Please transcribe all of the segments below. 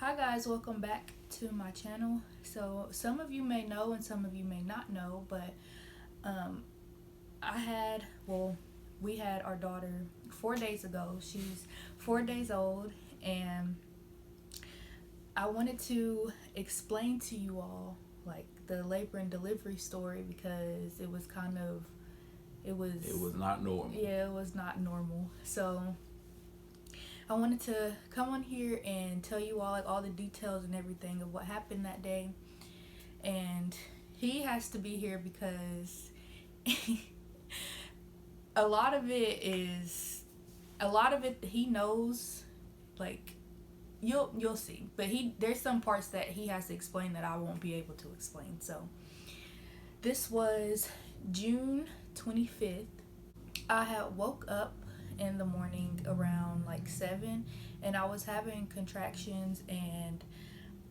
Hi guys, welcome back to my channel. So some of you may know and some of you may not know, but um, I had, well, we had our daughter 4 days ago. She's 4 days old, and I wanted to explain to you all like the labor and delivery story because It was not normal. yeah, it was not normal. So I wanted to come on here and tell you all like all the details and everything of what happened that day. And he has to be here because a lot of it is a lot of it he knows, like you'll see, but he there's some parts that he has to explain that I won't be able to explain. So this was June 25th. I had woke up in the morning around like 7, and I was having contractions, and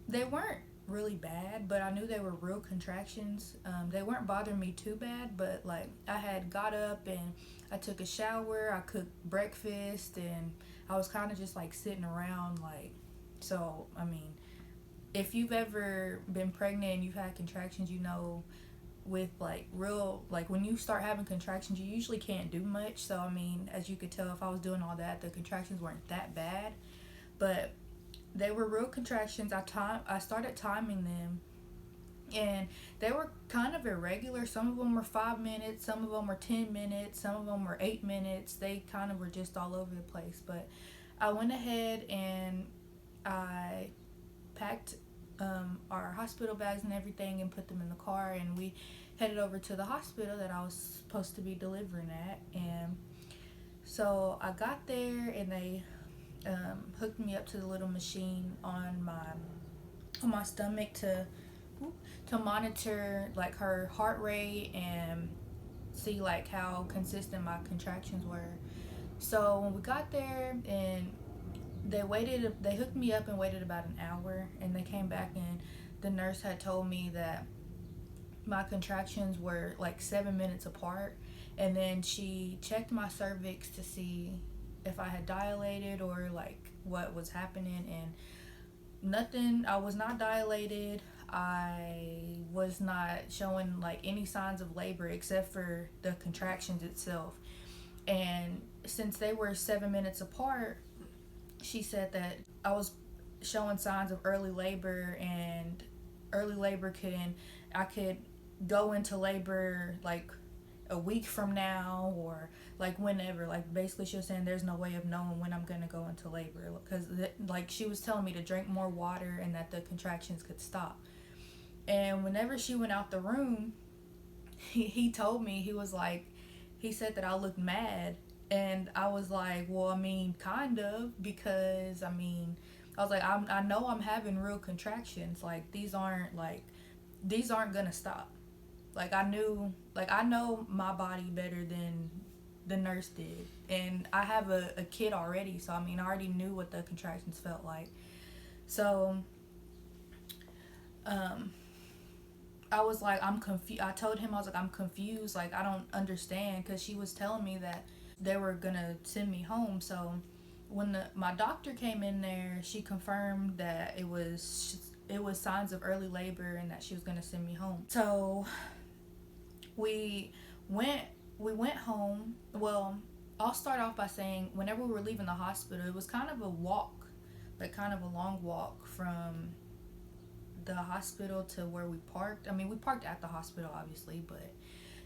they weren't really bad, but I knew they were real contractions. They weren't bothering me too bad, but like I had got up and I took a shower, I cooked breakfast, and I was kind of just like sitting around like, so I mean, if you've ever been pregnant and you've had contractions, you know, with like real, like when you start having contractions you usually can't do much. So I mean, as you could tell, if I was doing all that, the contractions weren't that bad, but they were real contractions. I started timing them, and they were kind of irregular. Some of them were 5 minutes, some of them were 10 minutes, some of them were 8 minutes. They kind of were just all over the place. But I went ahead and I packed our hospital bags and everything and put them in the car, and we headed over to the hospital that I was supposed to be delivering at. And so I got there, and they hooked me up to the little machine on my stomach to monitor like her heart rate and see like how consistent my contractions were. So when we got there, and they hooked me up and waited about an hour, and they came back, and the nurse had told me that my contractions were like 7 minutes apart. And then she checked my cervix to see if I had dilated or like what was happening, and nothing. I was not dilated. I was not showing like any signs of labor except for the contractions itself. And since they were 7 minutes apart, she said that I was showing signs of early labor, and early labor I could go into labor like a week from now, or like whenever. Like basically she was saying there's no way of knowing when I'm gonna go into labor, because like she was telling me to drink more water and that the contractions could stop. And whenever she went out the room, he told me, he was like, he said that I looked mad. And I was like, well, I mean, kind of, because I mean, I was like, I know I'm having real contractions. Like these aren't gonna stop. Like I know my body better than the nurse did, and I have a kid already, so I mean, I already knew what the contractions felt like. So um, I was like, I'm confused. I told him, I was like, I'm confused. Like I don't understand, because she was telling me that they were gonna send me home. So when my doctor came in there, she confirmed that it was signs of early labor and that she was gonna send me home. So we went we went home. Well, I'll start off by saying whenever we were leaving the hospital, it was kind of a walk, like kind of a long walk from the hospital to where we parked. I mean, we parked at the hospital obviously, but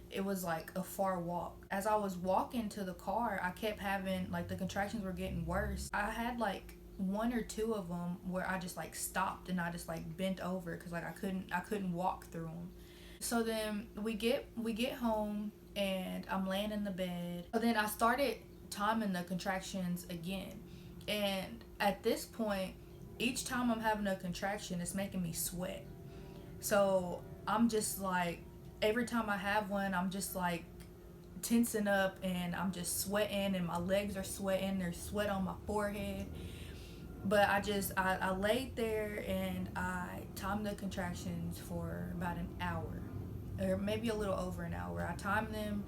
it was like a far walk. As I was walking to the car, I kept having like the contractions were getting worse. I had like one or two of them where I just like stopped and I just like bent over because like I couldn't walk through them. So then we get home, and I'm laying in the bed. So then I started timing the contractions again. And at this point, each time I'm having a contraction, it's making me sweat. So I'm just like, every time I have one, I'm just like tensing up, and I'm just sweating, and my legs are sweating. There's sweat on my forehead. But I laid there, and I timed the contractions for about an hour, or maybe a little over an hour. I timed them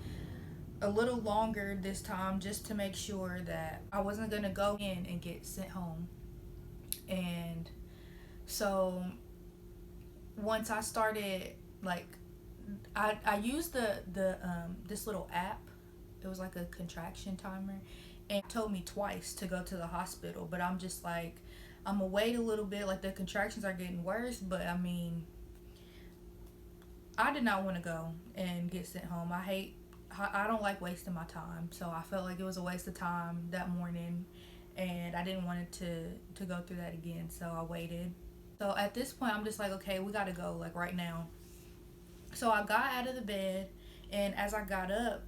a little longer this time just to make sure that I wasn't gonna go in and get sent home. And So once I started, like, I used the this little app. It was like a contraction timer, and it told me twice to go to the hospital. But I'm just like, I'm gonna wait a little bit. Like, the contractions are getting worse, but I mean, I did not want to go and get sent home. I don't like wasting my time, so I felt like it was a waste of time that morning, and I didn't want it to go through that again. So I waited. So at this point, I'm just like, okay, we gotta go, like, right now. So I got out of the bed, and as I got up,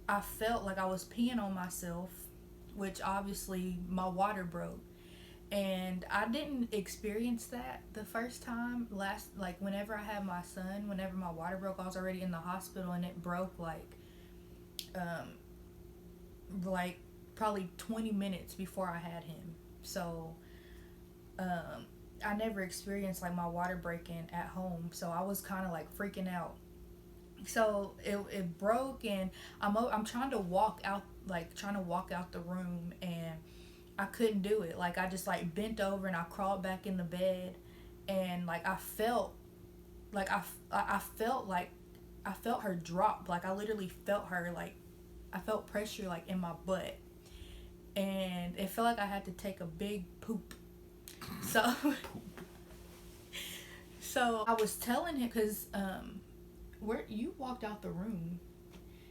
I felt like I was peeing on myself, which obviously my water broke. And I didn't experience that the first time. Like, whenever I had my son, whenever my water broke, I was already in the hospital, and it broke um, like probably 20 minutes before I had him. So, I never experienced like my water breaking at home. So I was kind of like freaking out. So it broke, and I'm trying to walk out, like trying to walk out the room, and I couldn't do it. Like, I just like bent over and I crawled back in the bed, and like I felt like I felt like I felt her drop. Like, I literally felt her, like I felt pressure like in my butt, and it felt like I had to take a big poop. So so I was telling him, because where you walked out the room.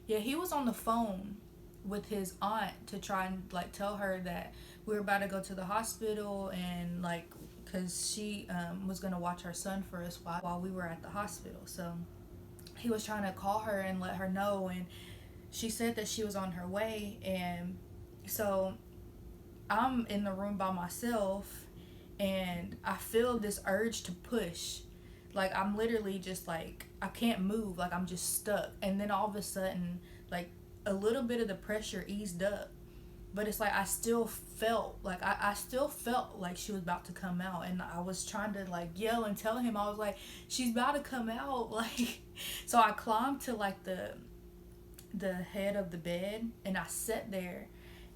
Yeah, he was on the phone with his aunt to try and like tell her that we were about to go to the hospital, and like, because she was gonna watch her son for us while we were at the hospital. So he was trying to call her and let her know, and she said that she was on her way. And so I'm in the room by myself, and I feel this urge to push. Like, I'm literally just like, I can't move, like I'm just stuck. And then all of a sudden, like, a little bit of the pressure eased up, but it's like I still felt like I still felt like she was about to come out, and I was trying to like yell and tell him. I was like, she's about to come out, like. So I climbed to like the head of the bed, and I sat there,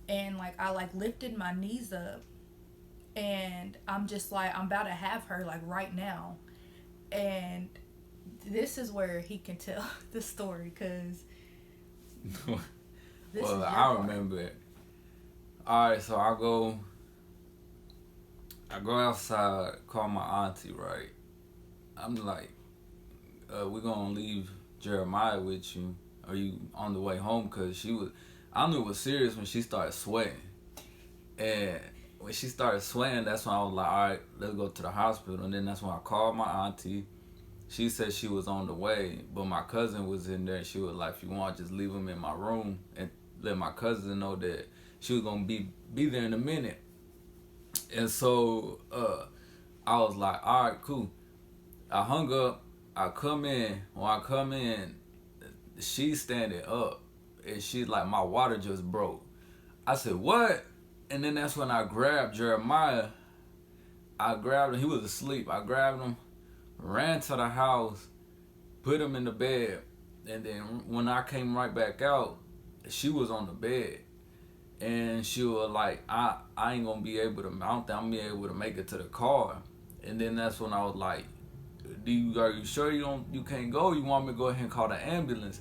and like I like lifted my knees up, and I'm just like, I'm about to have her like right now. And this is where he can tell the story, because well, I remember it. Alright, so I go outside, call my auntie, right? I'm like, we're gonna leave Jeremiah with you. Are you on the way home? Cause I knew it was serious when she started sweating. And when she started sweating, that's when I was like, all right, let's go to the hospital. And then that's when I called my auntie. She said she was on the way, but my cousin was in there. She was like, if you want, just leave him in my room and let my cousin know that she was gonna be there in a minute. And so I was like, all right, cool. I hung up. I come in. When I come in, she's standing up, and she's like, my water just broke. I said, what? And then that's when I grabbed Jeremiah. I grabbed him. He was asleep. I grabbed him, ran to the house, put him in the bed. And then when I came right back out, she was on the bed. And she was like, I ain't gonna be able to, I don't think I'm gonna be able to make it to the car. And then that's when I was like, are you sure you can't go? You want me to go ahead and call the ambulance?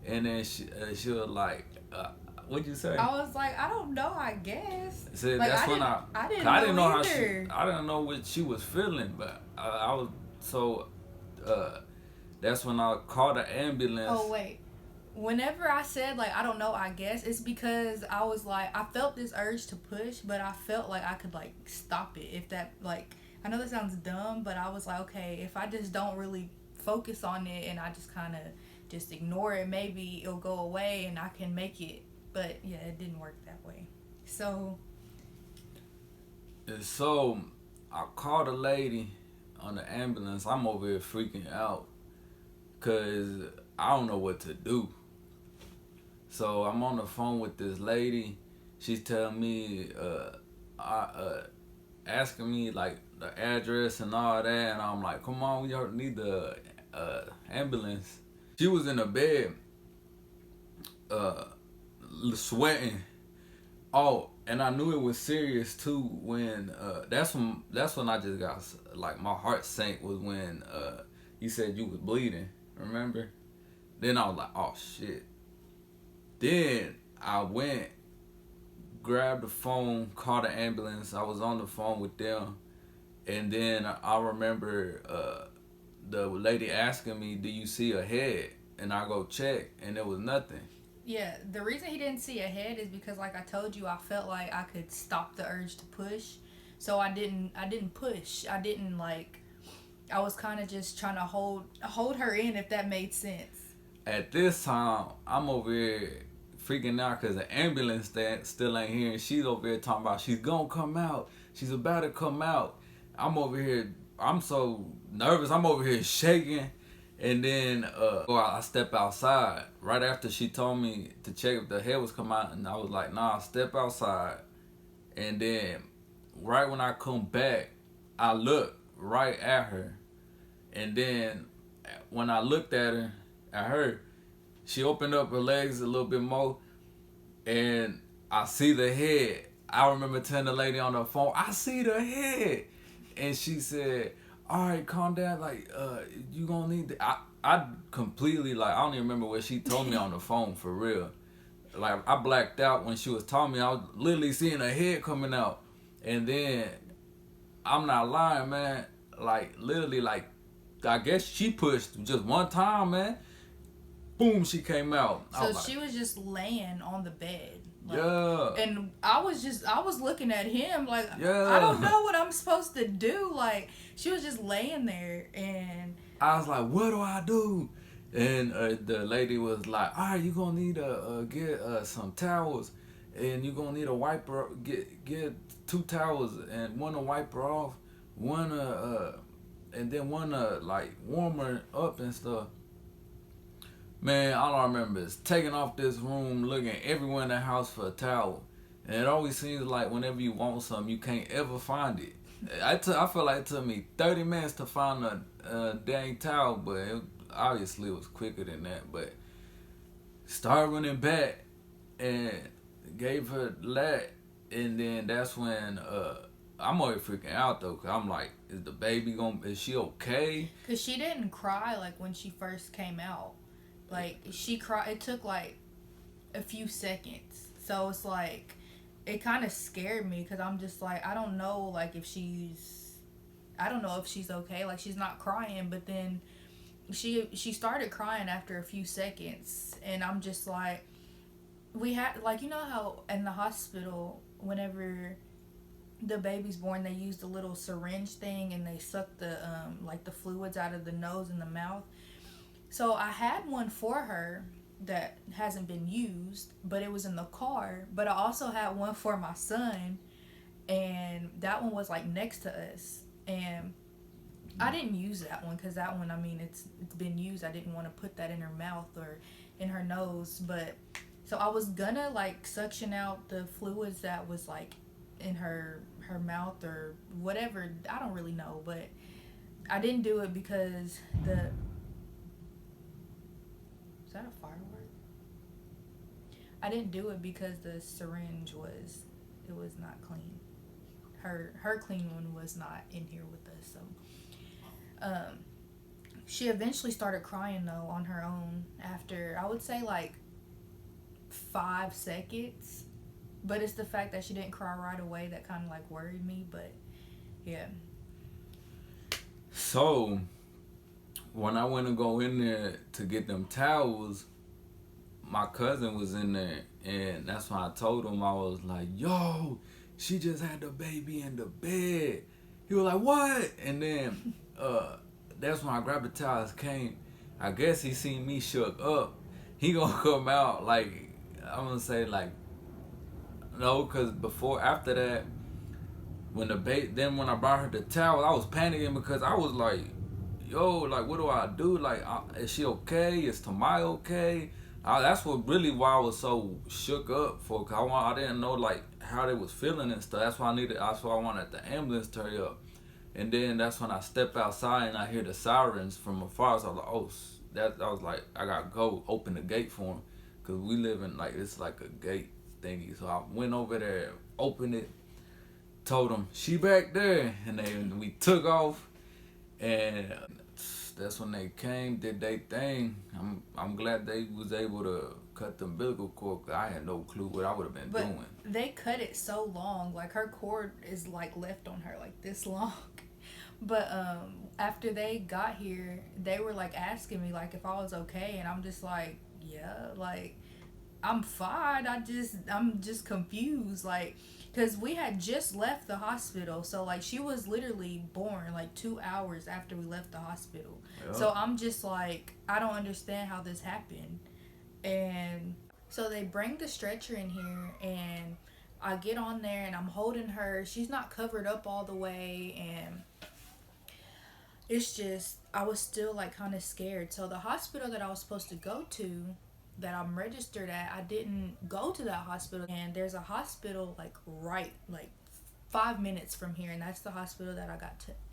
And then she was like, what'd you say? I was like, I don't know, I guess. So like, that's I when didn't know how either. I didn't know what she was feeling, but I was so. That's when I called the ambulance. Oh wait, whenever I said like I don't know, I guess it's because I was like, I felt this urge to push, but I felt like I could like stop it if that, like, I know that sounds dumb, but I was like, okay, if I just don't really focus on it and I just kind of just ignore it, maybe it'll go away and I can make it. But yeah, it didn't work that way. So I called a lady on the ambulance. I'm over here freaking out because I don't know what to do. So I'm on the phone with this lady. She's telling me, asking me like the address and all that, and I'm like, come on, we need the ambulance. She was in a bed, sweating. Oh, and I knew it was serious too when that's when I just got like my heart sank was when you said you was bleeding. Remember? Then I was like, oh shit. Then I went, grabbed the phone, called the ambulance. I was on the phone with them, and then I remember the lady asking me, "Do you see a head?" And I go check, and there was nothing. Yeah, the reason he didn't see ahead is because, like I told you, I felt like I could stop the urge to push, so I didn't. I didn't push. I didn't like. I was kind of just trying to hold her in, if that made sense. At this time, I'm over here freaking out because the ambulance that still ain't here, and she's over here talking about she's gonna come out. She's about to come out. I'm over here. I'm so nervous. I'm over here shaking. And then I step outside right after she told me to check if the head was coming out, and I was like, "Nah, step outside." And then right when I come back, I look right at her, and then when I looked at her, she opened up her legs a little bit more, and I see the head. I remember telling the lady on the phone, "I see the head," and she said, "All right, calm down. Like, you gonna need." I completely like I don't even remember what she told me on the phone for real. Like I blacked out when she was telling me. I was literally seeing a head coming out, and then I'm not lying, man. Like literally, like I guess she pushed just one time, man. Boom, she came out. So she was just laying on the bed. Like, yeah. And I was looking at him like, yeah. I don't know what I'm supposed to do. Like, she was just laying there, and I was like, what do I do? And the lady was like, all right, you're going to need to get some towels, and you're going to need a wiper. Get 2 towels and one to wipe her off, one and then one like warm her up and stuff. Man, all I remember is taking off this room, looking everywhere in the house for a towel. And it always seems like whenever you want something, you can't ever find it. I feel like it took me 30 minutes to find a dang towel, but obviously it was quicker than that. But started running back and gave her that, and then that's when I'm already freaking out though, cause I'm like, is she okay? Cause she didn't cry like when she first came out. Like she cried. It took like a few seconds, so it's like it kind of scared me because I'm just like I don't know like if she's okay. Like she's not crying, but then she started crying after a few seconds, and I'm just like we had like you know how in the hospital whenever the baby's born they use the little syringe thing and they suck the like the fluids out of the nose and the mouth. So I had one for her that hasn't been used, but it was in the car. But I also had one for my son, and that one was like next to us. And I didn't use that one because that one, I mean, it's been used. I didn't want to put that in her mouth or in her nose. But so I was gonna like suction out the fluids that was like in her mouth or whatever. I don't really know, but I didn't do it because Is that a firework? I didn't do it because the syringe was not clean. Her clean one was not in here with us. So, she eventually started crying though on her own after I would say like 5 seconds. But it's the fact that she didn't cry right away that kind of like worried me. But yeah. So when I went to go in there to get them towels, my cousin was in there, and that's when I told him, I was like, yo, she just had the baby in the bed. He was like, what? And then that's when I grabbed the towels, came. I guess he seen me shook up. He gonna come out like, I'm gonna say like, no, because after that, when when I brought her the towel, I was panicking because I was like, yo, like, what do I do? Like, is she okay? Is Tamaya okay? That's why I was so shook up for, cause I didn't know like how they was feeling and stuff. That's why I wanted the ambulance to hurry up. And then that's when I step outside and I hear the sirens from afar. So I was like, I was like, I gotta go open the gate for him, cause we live in like it's like a gate thingy. So I went over there, opened it, told them she back there, and we took off, and that's when they came, did they thing. I'm glad they was able to cut the umbilical cord. 'Cause I had no clue what I would have been But doing. they cut it so long, like her cord is like left on her like this long. But after they got here, they were like asking me like if I was okay, and I'm just like, yeah, like I'm fine. I'm just confused, like, cause we had just left the hospital, so like she was literally born like 2 hours after we left the hospital. Yeah. So I'm just like, I don't understand how this happened. And so they bring the stretcher in here, and I get on there and I'm holding her. She's not covered up all the way, and it's just, I was still like kind of scared. So the hospital that I was supposed to go to, that I'm registered at, I didn't go to that hospital. And there's a hospital like right like 5 minutes from here, and that's the hospital that I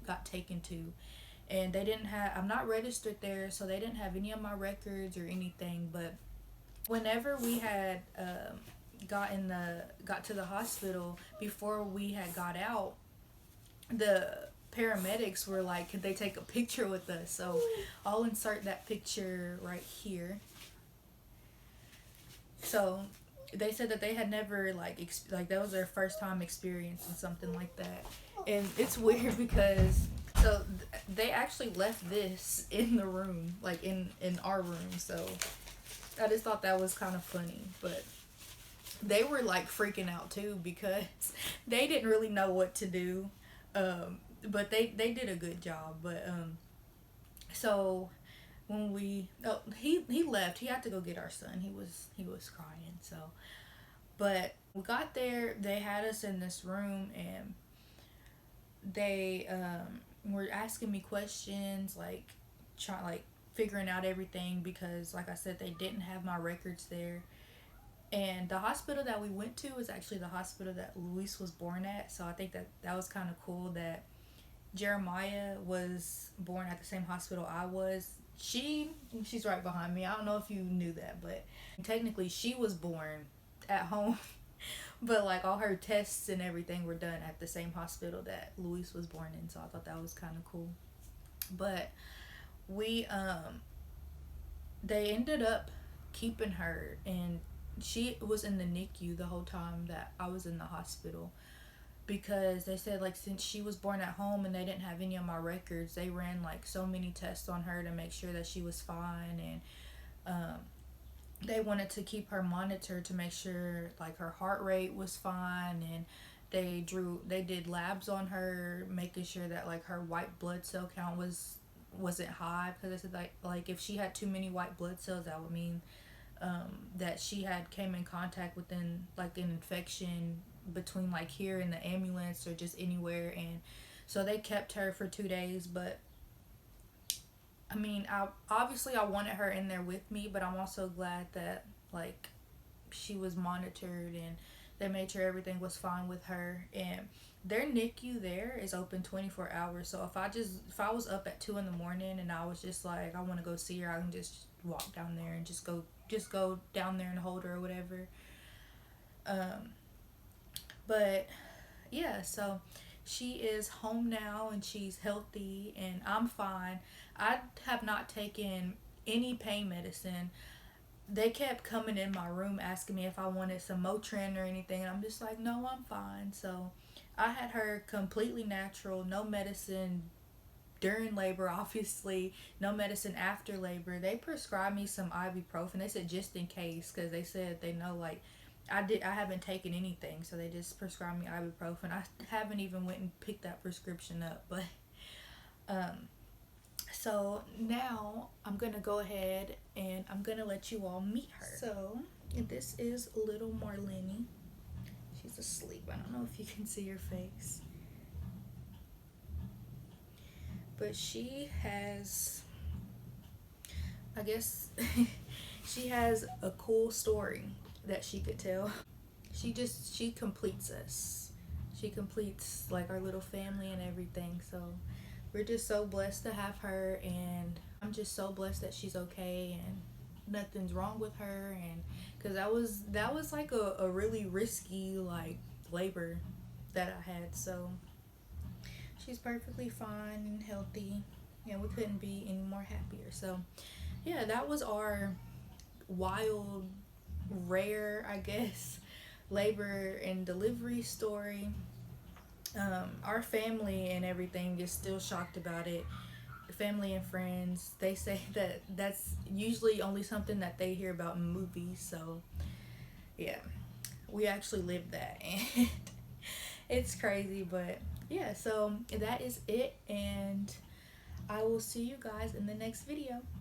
got taken to. And they didn't have, I'm not registered there, so they didn't have any of my records or anything. But whenever we had got to the hospital, before we had got out, the paramedics were like, could they take a picture with us? So I'll insert that picture right here. So they said that they had never like that was their first time experiencing something like that. And it's weird because they actually left this in the room, like in our room. So I just thought that was kind of funny. But they were like freaking out too, because they didn't really know what to do. But they did a good job. But so when he left, he had to go get our son. He was crying. So, but we got there, they had us in this room, and they were asking me questions, like figuring out everything, because like I said, they didn't have my records there. And the hospital that we went to was actually the hospital that Luis was born at. So I think that was kind of cool that Jeremiah was born at the same hospital I was. She's right behind me. I don't know if you knew that, but technically she was born at home. But like all her tests and everything were done at the same hospital that Luis was born in. So I thought that was kind of cool. But we they ended up keeping her, and she was in the NICU the whole time that I was in the hospital, because they said like since she was born at home and they didn't have any of my records, they ran like so many tests on her to make sure that she was fine. And they wanted to keep her monitored to make sure like her heart rate was fine, and they did labs on her, making sure that like her white blood cell count wasn't high, because they said like if she had too many white blood cells, that would mean that she had came in contact with an infection between like here in the ambulance or just anywhere. And so they kept her for 2 days. But I mean, I wanted her in there with me, but I'm also glad that like she was monitored and they made sure everything was fine with her. And their NICU there is open 24 hours. So if I was up at 2 in the morning and I was just like, I want to go see her, I can just walk down there and just go down there and hold her or whatever. But yeah, so she is home now and she's healthy and I'm fine. I have not taken any pain medicine. They kept coming in my room asking me if I wanted some Motrin or anything, and I'm just like, no, I'm fine. So I had her completely natural, no medicine during labor, obviously, no medicine after labor. They prescribed me some ibuprofen. They said just in case, because they said they know like I haven't taken anything, so they just prescribed me ibuprofen. I haven't even went and picked that prescription up. But so now I'm gonna go ahead and I'm gonna let you all meet her. So this is little Marlene. She's asleep. I don't know if you can see her face, but she has, I guess she has a cool story that she could tell. She completes us. She completes like our little family and everything. So we're just so blessed to have her, and I'm just so blessed that she's okay and nothing's wrong with her. And because that was like a really risky like labor that I had. So she's perfectly fine and healthy. Yeah, we couldn't be any more happier. So yeah, that was our wild, rare, I guess, labor and delivery story. Our family and everything is still shocked about it. Family and friends, they say that that's usually only something that they hear about in movies. So yeah, we actually lived that, and it's crazy. But yeah, so that is it, and I will see you guys in the next video.